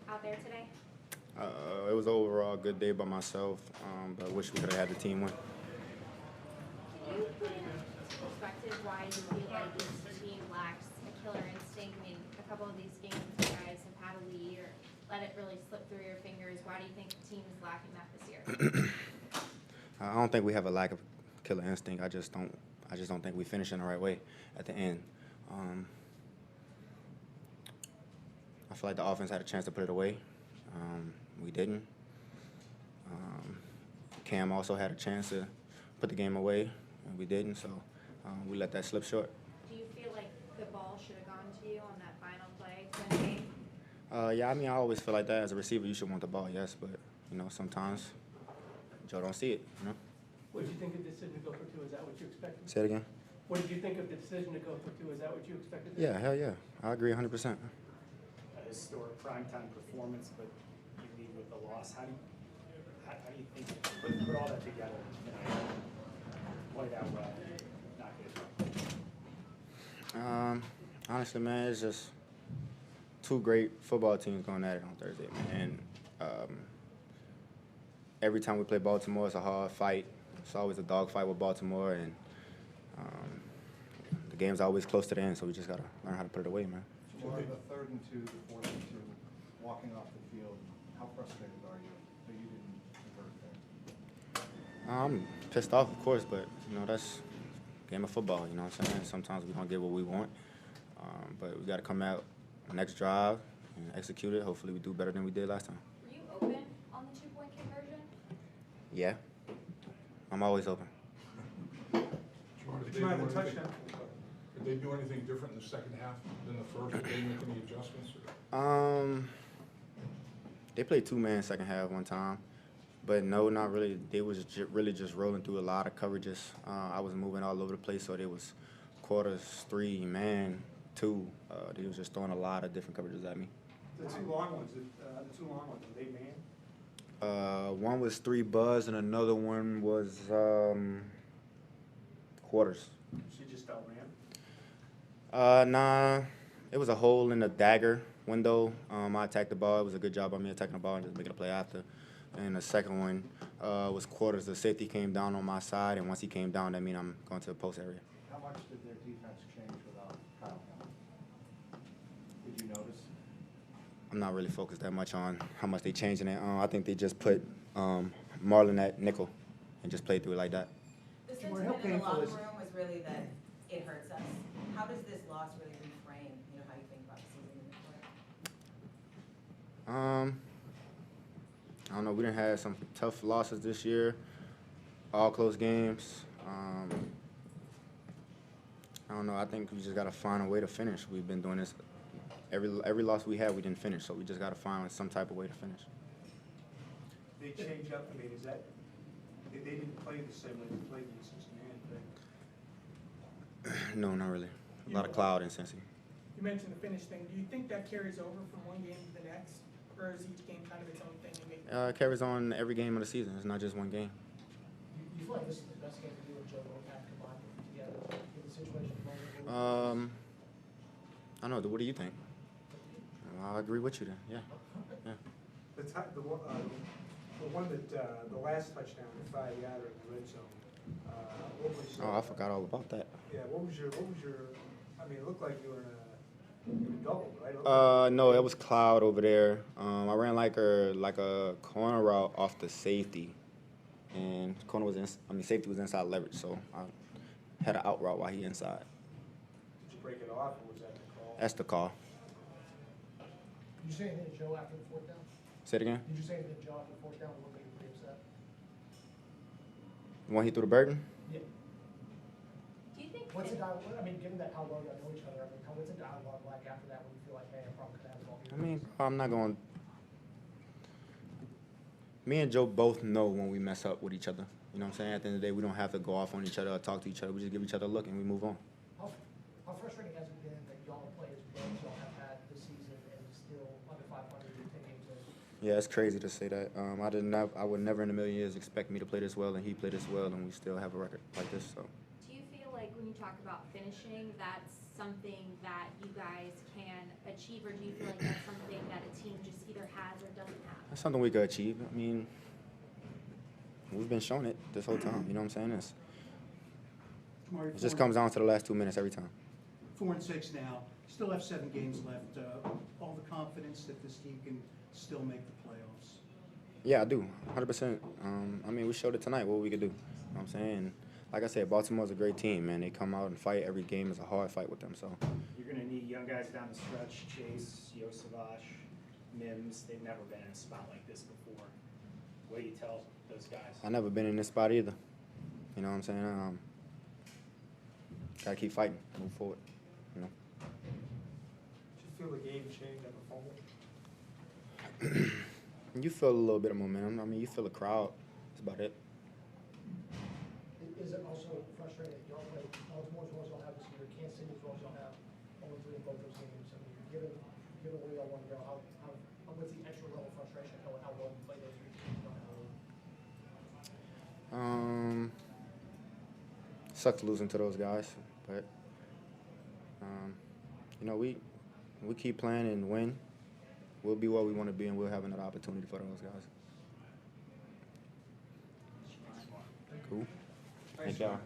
out there today? It was overall a good day by myself, but I wish we could have had the team win. Can you put into perspective why you feel like this team lacks a killer instinct? I mean, a couple of these games you guys have had a lead or let it really slip through your fingers. Why do you think the team is lacking that this year? I don't think we have a lack of killer instinct. I just don't think we finish in the right way at the end. I feel like the offense had a chance to put it away. We didn't. Cam also had a chance to put the game away, and we didn't. So we let that slip short. Do you feel like the ball should have gone to you on that final play to win the game? Yeah, I mean, I always feel like that. As a receiver, you should want the ball, yes, but, sometimes Joe don't see it, What did you think of the decision to go for two? Is that what you expected? Say it again? What did you think of the decision to go for two? Is that what you expected? Yeah, hell yeah. I agree 100%. A historic primetime performance, but you lead with the loss. How do you think put all that together? Played out well, not good. Honestly, man, it's just two great football teams going at it on Thursday, man. And every time we play Baltimore, it's a hard fight. It's always a dog fight with Baltimore, and the game's always close to the end, so we just got to learn how to put it away, man. Jamar, the 3rd and 2, the 4th and 2, walking off the field, how frustrated are you that you didn't convert there? I'm pissed off, of course, but, that's a game of football, you know what I'm saying? Sometimes we don't get what we want, but we got to come out next drive and execute it. Hopefully we do better than we did last time. Were you open on the 2-point conversion? Yeah. I'm always open. Did they do anything different in the second half than the first? Did they make any adjustments? They played two-man second half one time, but no, not really. They was really just rolling through a lot of coverages. I was moving all over the place, so there was quarters, 3, man, 2. They was just throwing a lot of different coverages at me. The two long ones, were they man? One was 3 buzz, and another one was quarters. She just outran? Nah, it was a hole in the dagger window. I attacked the ball. It was a good job by me attacking the ball and just making a play after. And the second one was quarters. The safety came down on my side, and once he came down, that means I'm going to the post area. How much did their defense change without Kyle? Did you notice? I'm not really focused that much on how much they changing it. I think they just put Marlon at nickel and just played through it like that. The sentiment in the locker room was really that it hurts us. How does this loss really reframe, how you think about the season moving forward? I don't know. We done had some tough losses this year, all close games. I don't know. I think we just got to find a way to finish. We've been doing this. Every loss we had, we didn't finish, so we just got to find some type of way to finish. They change up, is that, they didn't play the same way they played in Cincinnati, right? No, not really. A lot of cloud in Cincy. You mentioned the finish thing. Do you think that carries over from one game to the next, or is each game kind of its own thing? It carries on every game of the season. It's not just one game. You feel like this is the best game for you and Joe both have combined together in the situation? I don't know. What do you think? I agree with you then. Yeah. The one that, the last touchdown, the 5-yarder in the red zone, what was? Oh, I forgot all about that. Yeah, what was your, I mean, it looked like you were in a double, right? No, it was cloud over there. I ran like a corner route off the safety, and safety was inside leverage, so I had an out route while he inside. Did you break it off, or was that the call? That's the call. Did you say anything to Joe after the 4th down? Say it again. Did you say anything to Joe after the 4th down? What made you pretty upset? When he threw the burden? Yeah. Do you think? What's the dialogue? I mean, given that how well you know each other, what's the dialogue like after that when you feel like, hey, I probably could have the ball? I mean, I'm not going. Me and Joe both know when we mess up with each other. You know what I'm saying? At the end of the day, we don't have to go off on each other or talk to each other. We just give each other a look and we move on. How frustrating has it been that y'all play as well as y'all have had this season and still under 500 in 10 games in? Yeah, it's crazy to say that. I would never in a million years expect me to play this well, and he played this well, and we still have a record like this. So. Do you feel like when you talk about finishing, that's something that you guys can achieve, or do you feel like that's something that a team just either has That's something we could achieve. I mean, we've been showing it this whole time. You know what I'm saying? Jamar, It just comes down to the last 2 minutes every time. 4-6 now, still have 7 games left. All the confidence that this team can still make the playoffs. Yeah, I do, 100%. I mean, we showed it tonight what we could do. You know what I'm saying? Like I said, Baltimore's a great team, man. They come out and fight. Every game is a hard fight with them. So You're going to need young guys down the stretch, Chase, Yosavash, Mims. They've never been in a spot like this before. What do you tell those guys? I never been in this spot either. You know what I'm saying? Gotta keep fighting, move forward. You know. Did you feel the game change at the fumble? You feel a little bit of momentum. I mean, you feel the crowd. That's about it. Is it also frustrating that y'all play Baltimore as well as y'all have this year, Kansas City as well as y'all have, only 3 in both those games? I mean, given where y'all want to go, what's the extra level of frustration knowing how well you play those 3 teams? Sucks losing to those guys, but you know, we keep playing and win. We'll be where we want to be, and we'll have another opportunity for those guys. Cool. Thank y'all.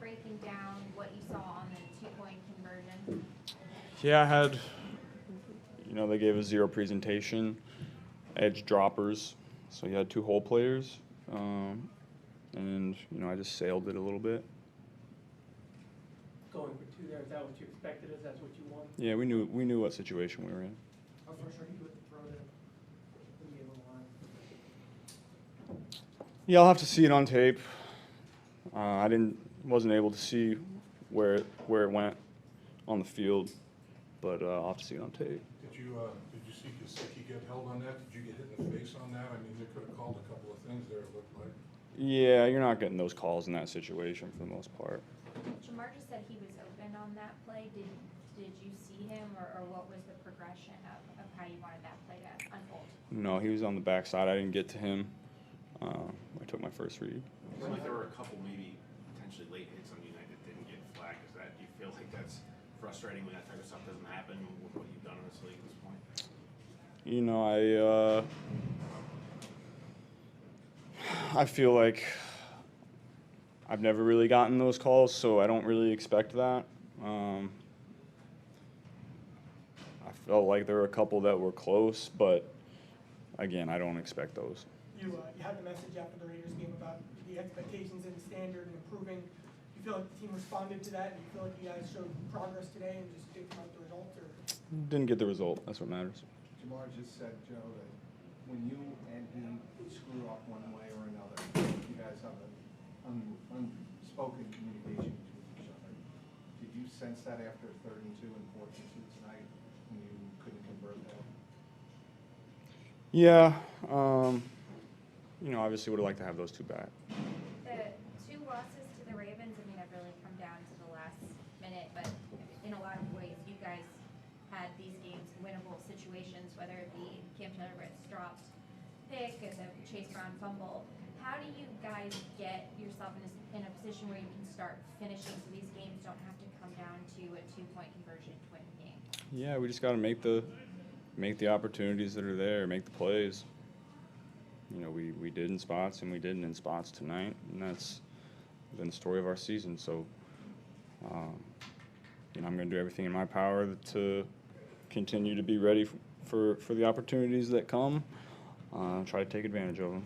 breaking down what you saw on the 2-point conversion? Yeah, I had, they gave us zero presentation, edge droppers, so you had two hole players, and, I just sailed it a little bit. Going for two there, is that what you expected? Is that what you wanted? Yeah, we knew what situation we were in. How frustrating you with the throw there? When you gave him a line? Yeah, I'll have to see it on tape. I wasn't able to see where it went on the field, but I'll have to see it on tape. Did you see Gesicki get held on that? Did you get hit in the face on that? I mean, they could have called a couple of things there, it looked like. Yeah, you're not getting those calls in that situation for the most part. Jamar just said he was open on that play. Did you see him, or what was the progression of how you wanted that play to unfold? No, he was on the backside. I didn't get to him. I took my first read. It seemed like there were a couple maybe potentially late hits on United that didn't get flagged. Do you feel like that's frustrating when that type of stuff doesn't happen with what you've done in this league at this point? I feel like I've never really gotten those calls, so I don't really expect that. I felt like there were a couple that were close, but again, I don't expect those. You had the message after the Raiders game about the expectations and the standard and improving. You feel like the team responded to that, and you feel like you guys showed progress today and just didn't come out the result? Or? Didn't get the result. That's what matters. Jamar just said, Joe, that when you and he screw up one way or another, you guys have an unspoken communication between each other. Did you sense that after 3rd and 2 and 4th and 2 tonight? convert that? Yeah, obviously would have liked to have those two back. The two losses to the Ravens, I mean, have really come down to the last minute, but in a lot of ways, you guys had these games winnable situations, whether it be Cam Taylor-Britt's dropped pick and the Chase Brown fumble. How do you guys get yourself in a position where you can start finishing so these games don't have to come down to a 2-point conversion to win the game? Yeah, we just got to make the opportunities that are there, make the plays. We did in spots and we didn't in spots tonight, and that's been the story of our season. So, I'm going to do everything in my power to continue to be ready for the opportunities that come. Try to take advantage of them.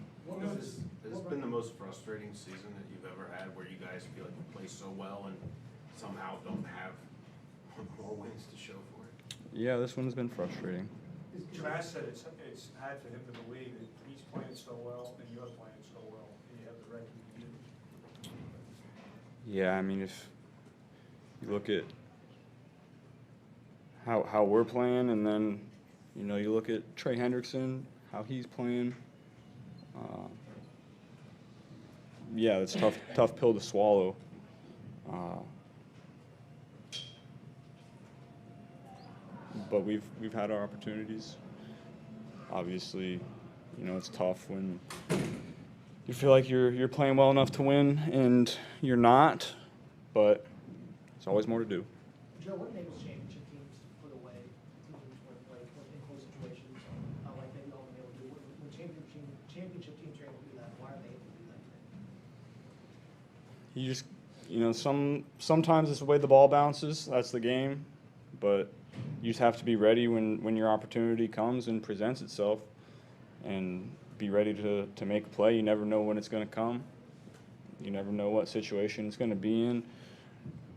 Has this been the most frustrating season that you've ever had, where you guys feel like you play so well and somehow don't have more wins to show for it? Yeah, this one has been frustrating. Jamar said it's hard for him to believe that he's playing so well and you're playing so well, and you have the record you do. Yeah, I mean, if you look at how we're playing, and then you look at Trey Hendrickson, how he's playing. Yeah, it's tough pill to swallow. But we've had our opportunities. Obviously, it's tough when you feel like you're playing well enough to win and you're not, but there's always more to do. Joe, what enables championship teams to put away teams like in close situations, like maybe all been able to do? When championship teams are able to do that, why are they able to do that today? You just, sometimes it's the way the ball bounces. That's the game, but you just have to be ready when your opportunity comes and presents itself, and be ready to make a play. You never know when it's going to come. You never know what situation it's going to be in.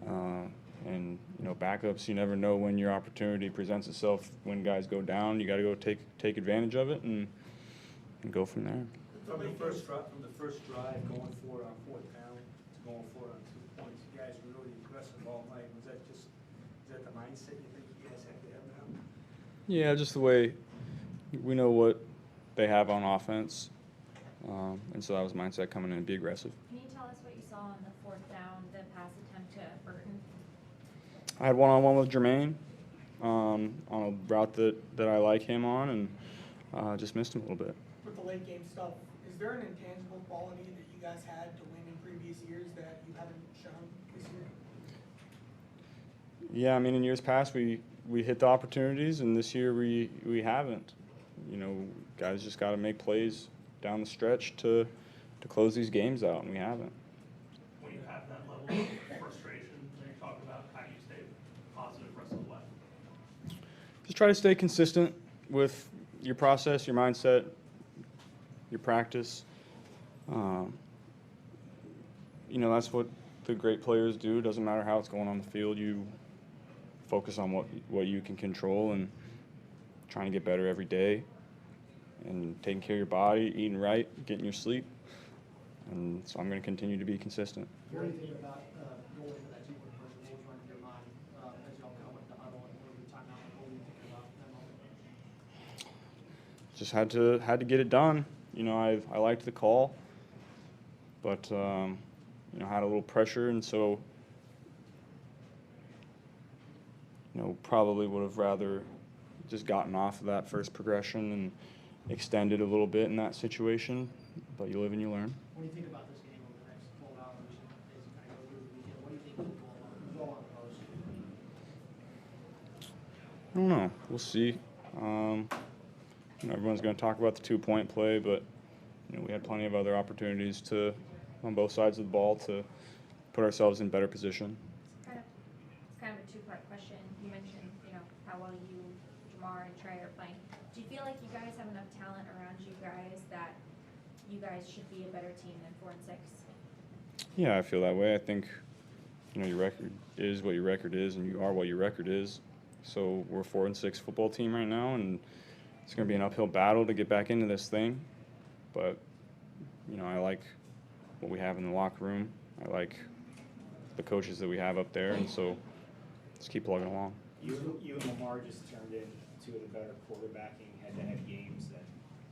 And backups, you never know when your opportunity presents itself. When guys go down, you got to go take advantage of it and go from there. From the first drive, going for it on fourth down to going for it on 2 points, you guys were really aggressive all night. Is that the mindset you think you guys have to have now? Yeah, just the way we know what they have on offense, and so that was mindset coming in and be aggressive. Can you tell us what you saw on the fourth down, the pass attempt to Burton? I had one-on-one with Jermaine on a route that I like him on, and just missed him a little bit. With the late game stuff, is there an intangible quality that you guys had to win in previous years that you haven't shown this year? Yeah, I mean, in years past we hit the opportunities, and this year we haven't. Guys just got to make plays down the stretch to close these games out, and we haven't. When you have that level of frustration that you talk about, how do you stay positive the rest of the way? Just try to stay consistent with your process, your mindset, your practice. That's what the great players do. Doesn't matter how it's going on the field. You focus on what you can control and trying to get better every day and taking care of your body, eating right, getting your sleep. And so I'm going to continue to be consistent. What do you think about going into that 2-point conversion? What was running through your mind as y'all kind of went to huddle and over the timeout? What were you thinking about in that moment? Just had to get it done. I liked the call, but had a little pressure, and so probably would have rather just gotten off of that first progression and extended a little bit in that situation. But you live and you learn. When you think about this game over the next 12 hours, as you kind of go through the weekend, what do you think will go on the most? I don't know. We'll see. Everyone's going to talk about the 2-point play, but we had plenty of other opportunities on both sides of the ball to put ourselves in better position. It's kind of a two-part question. You mentioned, how well you, Jamar, and Trey are playing. Do you feel like you guys have enough talent around you guys that you guys should be a better team than 4-6? Yeah, I feel that way. I think, your record is what your record is, and you are what your record is. So we're a 4-6 football team right now, and it's going to be an uphill battle to get back into this thing. But, I like what we have in the locker room. I like the coaches that we have up there, and so let's keep plugging along. You and Lamar just turned in two of the better quarterbacking head-to-head games that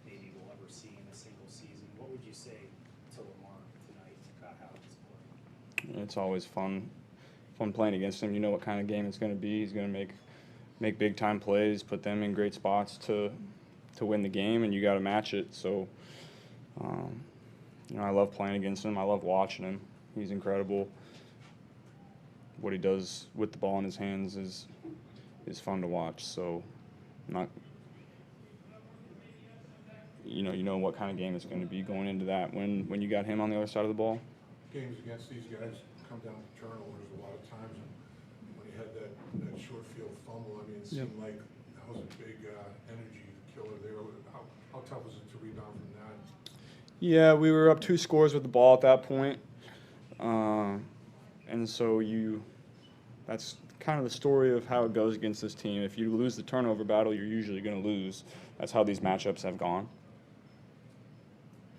maybe we'll ever see in a single season. What would you say to Lamar tonight about how he's playing? It's always fun playing against him. You know what kind of game it's going to be. He's going to make big time plays, put them in great spots to win the game, and you got to match it. So, I love playing against him. I love watching him. He's incredible. What he does with the ball in his hands is fun to watch. So, you know what kind of game it's going to be going into that when you got him on the other side of the ball. Games against these guys come down to turnovers a lot of times, and when you had that short field fumble, I mean, it seemed like that was a big energy killer there. How tough was it to rebound from that? Yeah, we were up 2 scores with the ball at that point. And so that's kind of the story of how it goes against this team. If you lose the turnover battle, you're usually going to lose. That's how these matchups have gone.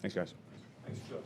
Thanks, guys. Thanks, Joe.